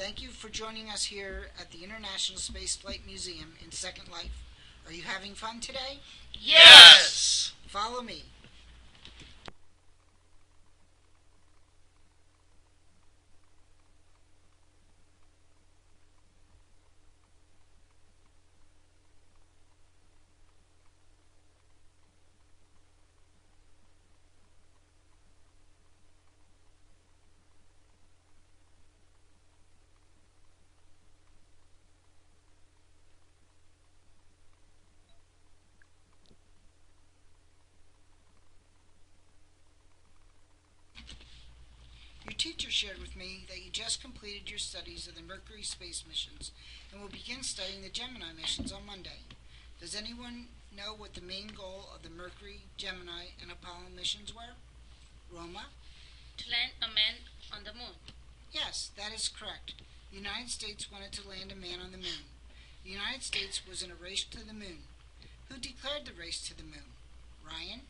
Thank you for joining us here at the International Spaceflight Museum in Second Life. Are you having fun today? Yes! Follow me. Your teacher shared with me that you just completed your studies of the Mercury space missions and will begin studying the Gemini missions on Monday. Does anyone know what the main goal of the Mercury, Gemini, and Apollo missions were? Roma? To land a man on the moon. Yes, that is correct. The United States wanted to land a man on the moon. The United States was in a race to the moon. Who declared the race to the moon? Ryan?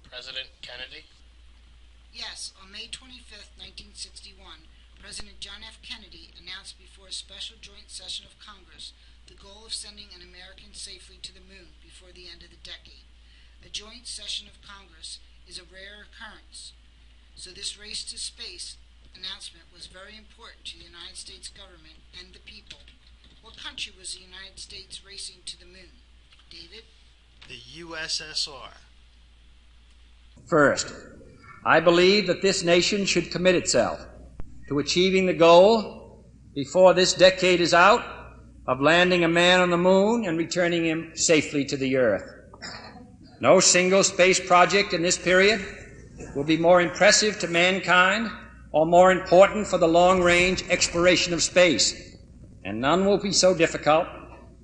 President Kennedy? Yes, on May 25, 1961, President John F. Kennedy announced before a special joint session of Congress the goal of sending an American safely to the moon before the end of the decade. A joint session of Congress is a rare occurrence, so this race to space announcement was very important to the United States government and the people. What country was the United States racing to the moon? David? The USSR. First, I believe that this nation should commit itself to achieving the goal, before this decade is out, of landing a man on the moon and returning him safely to the earth. No single space project in this period will be more impressive to mankind or more important for the long-range exploration of space, and none will be so difficult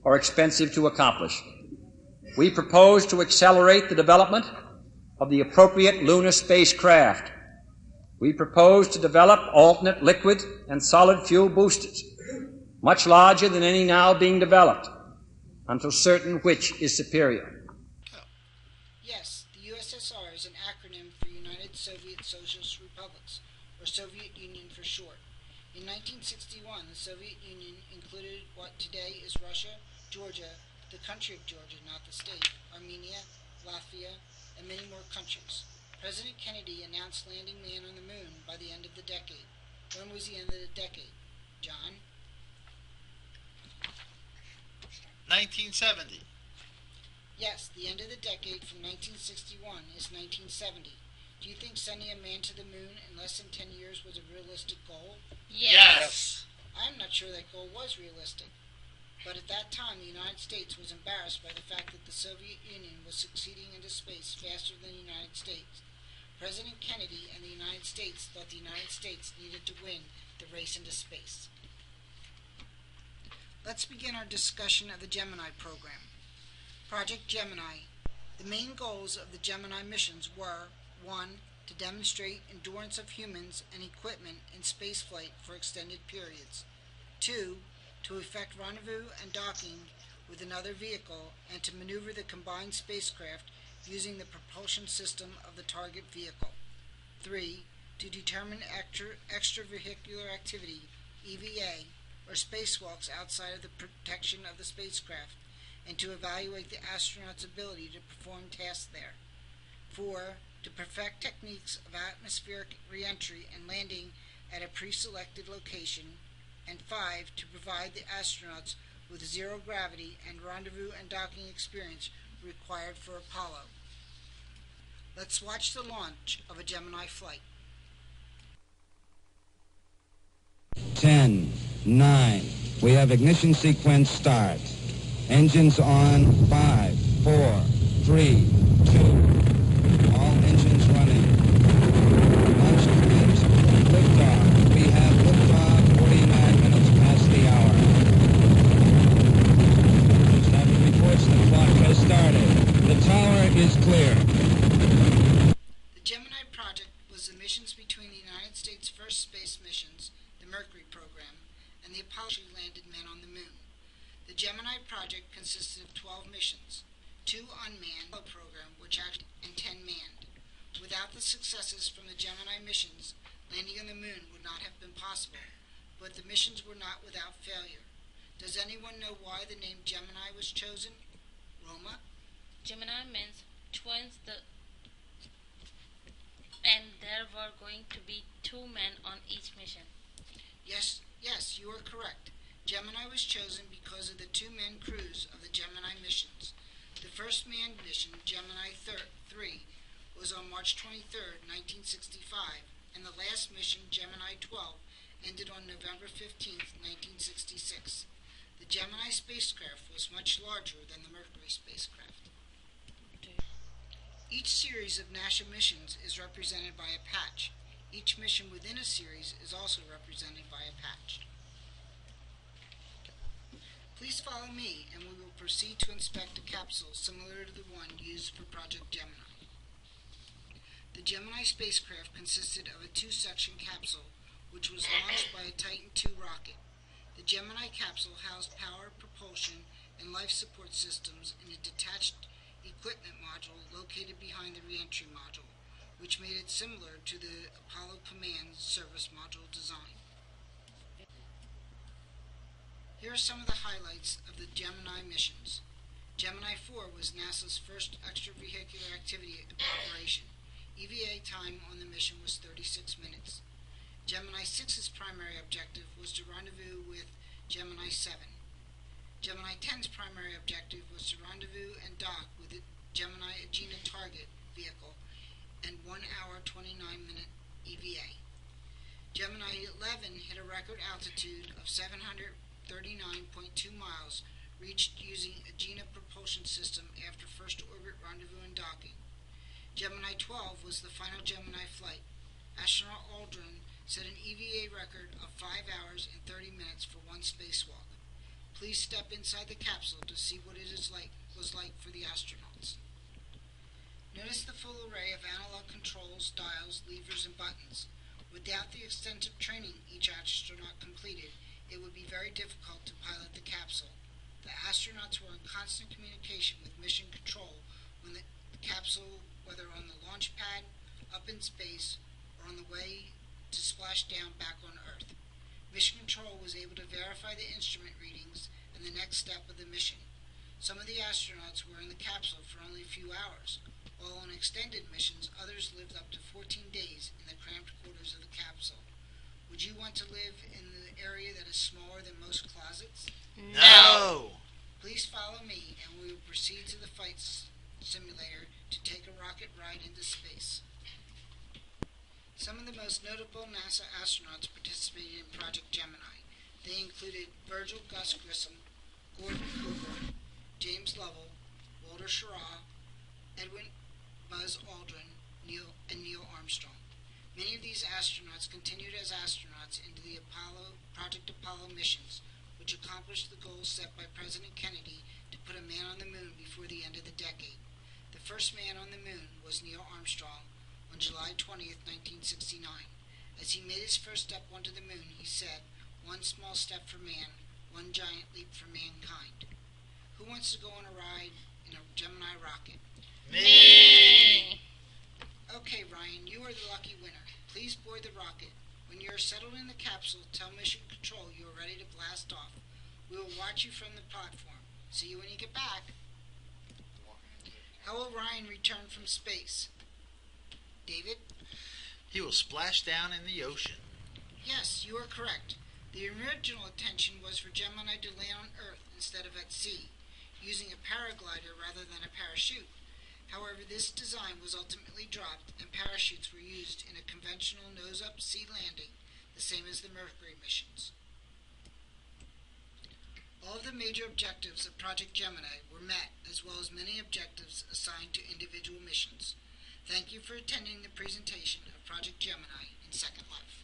or expensive to accomplish. We propose to accelerate the development of the appropriate lunar spacecraft. We propose to develop alternate liquid and solid fuel boosters, much larger than any now being developed, until certain which is superior. Yes, the USSR is an acronym for United Soviet Socialist Republics, or Soviet Union for short. In 1961, the Soviet Union included what today is Russia, Georgia, the country of Georgia, not the state, Armenia, Latvia, and many more countries. President Kennedy announced landing man on the moon by the end of the decade. When was the end of the decade? John? 1970. Yes, the end of the decade from 1961 is 1970. Do you think sending a man to the moon in less than 10 years was a realistic goal? Yes! I'm not sure that goal was realistic. But at that time, the United States was embarrassed by the fact that the Soviet Union was succeeding into space faster than the United States. President Kennedy and the United States thought the United States needed to win the race into space. Let's begin our discussion of the Gemini program. Project Gemini. The main goals of the Gemini missions were 1. To demonstrate endurance of humans and equipment in spaceflight for extended periods. 2. To effect rendezvous and docking with another vehicle and to maneuver the combined spacecraft using the propulsion system of the target vehicle. 3. To determine extravehicular activity, EVA, or spacewalks outside of the protection of the spacecraft, and to evaluate the astronauts' ability to perform tasks there. 4. To perfect techniques of atmospheric re-entry and landing at a pre-selected location. And 5. To provide the astronauts with zero gravity and rendezvous and docking experience required for Apollo. Let's watch the launch of a Gemini flight. 10, 9, we have ignition sequence start. Engines on, 5, 4, 3, 2, all engines running. Launch commenced. Liftoff. We have liftoff 49 minutes past the hour. Traffic reports the clock has started. The tower is clear. The Gemini project was the missions between the United States' first space missions, the Mercury program, and the Apollo landed men on the moon. The Gemini project consisted of 12 missions, 2 unmanned program, and 10 manned. Without the successes from the Gemini missions, landing on the moon would not have been possible. but the missions were not without failure. Does anyone know why the name Gemini was chosen? Roma? Gemini means twins, and there were going to be 2 men on each mission. Yes, you are correct. Gemini was chosen because of the 2-man crews of the Gemini missions. The first manned mission, Gemini 3, was on March 23, 1965, and the last mission, Gemini 12, ended on November 15, 1966. The Gemini spacecraft was much larger than the Mercury spacecraft. Each series of NASA missions is represented by a patch. Each mission within a series is also represented by a patch. Please follow me and we will proceed to inspect a capsule similar to the one used for Project Gemini. The Gemini spacecraft consisted of a 2-section capsule which was launched by a Titan II rocket. The Gemini capsule housed power, propulsion, and life support systems in a detached equipment module located behind the reentry module, which made it similar to the Apollo Command Service Module design. Here are some of the highlights of the Gemini missions. Gemini 4 was NASA's first extravehicular activity operation. EVA time on the mission was 36 minutes. Gemini 6's primary objective was to rendezvous with Gemini 7. Gemini 10's primary objective was to rendezvous and dock with the Gemini Agena target vehicle and 1 hour 29-minute EVA. Gemini 11 hit a record altitude of 739.2 miles, reached using Agena propulsion system after first orbit rendezvous and docking. Gemini 12 was the final Gemini flight. Astronaut Aldrin set an EVA record of 5 hours and 30 minutes for one spacewalk. Please step inside the capsule to see what it was like for the astronauts. Notice the full array of analog controls, dials, levers, and buttons. Without the extensive training each astronaut completed, it would be very difficult to pilot the capsule. The astronauts were in constant communication with mission control when the capsule, whether on the launch pad, up in space, or on the way to splash down back on Earth. Mission Control was able to verify the instrument readings and the next step of the mission. Some of the astronauts were in the capsule for only a few hours, while on extended missions others lived up to 14 days in the cramped quarters of the capsule. Would you want to live in the area that is smaller than most closets? No! Please follow me and we will proceed to the flight simulator to take a rocket ride into space. Some of the most notable NASA astronauts participated in Project Gemini. They included Virgil Gus Grissom, Gordon Cooper, James Lovell, Walter Schirra, Edwin Buzz Aldrin, and Neil Armstrong. Many of these astronauts continued as astronauts into the Project Apollo missions, which accomplished the goals set by President Kennedy to put a man on the moon before the end of the decade. The first man on the moon was Neil Armstrong on July 20, 1969. As he made his first step onto the moon, he said, "One small step for man, one giant leap for mankind." Who wants to go on a ride in a Gemini rocket? Me! Okay, Ryan, you are the lucky winner. Please board the rocket. When you are settled in the capsule, tell Mission Control you are ready to blast off. We will watch you from the platform. See you when you get back. How will Ryan return from space? David? He will splash down in the ocean. Yes, you are correct. The original intention was for Gemini to land on Earth instead of at sea, using a paraglider rather than a parachute. However, this design was ultimately dropped and parachutes were used in a conventional nose-up sea landing, the same as the Mercury missions. All of the major objectives of Project Gemini were met, as well as many objectives assigned to individual missions. Thank you for attending the presentation of Project Gemini in Second Life.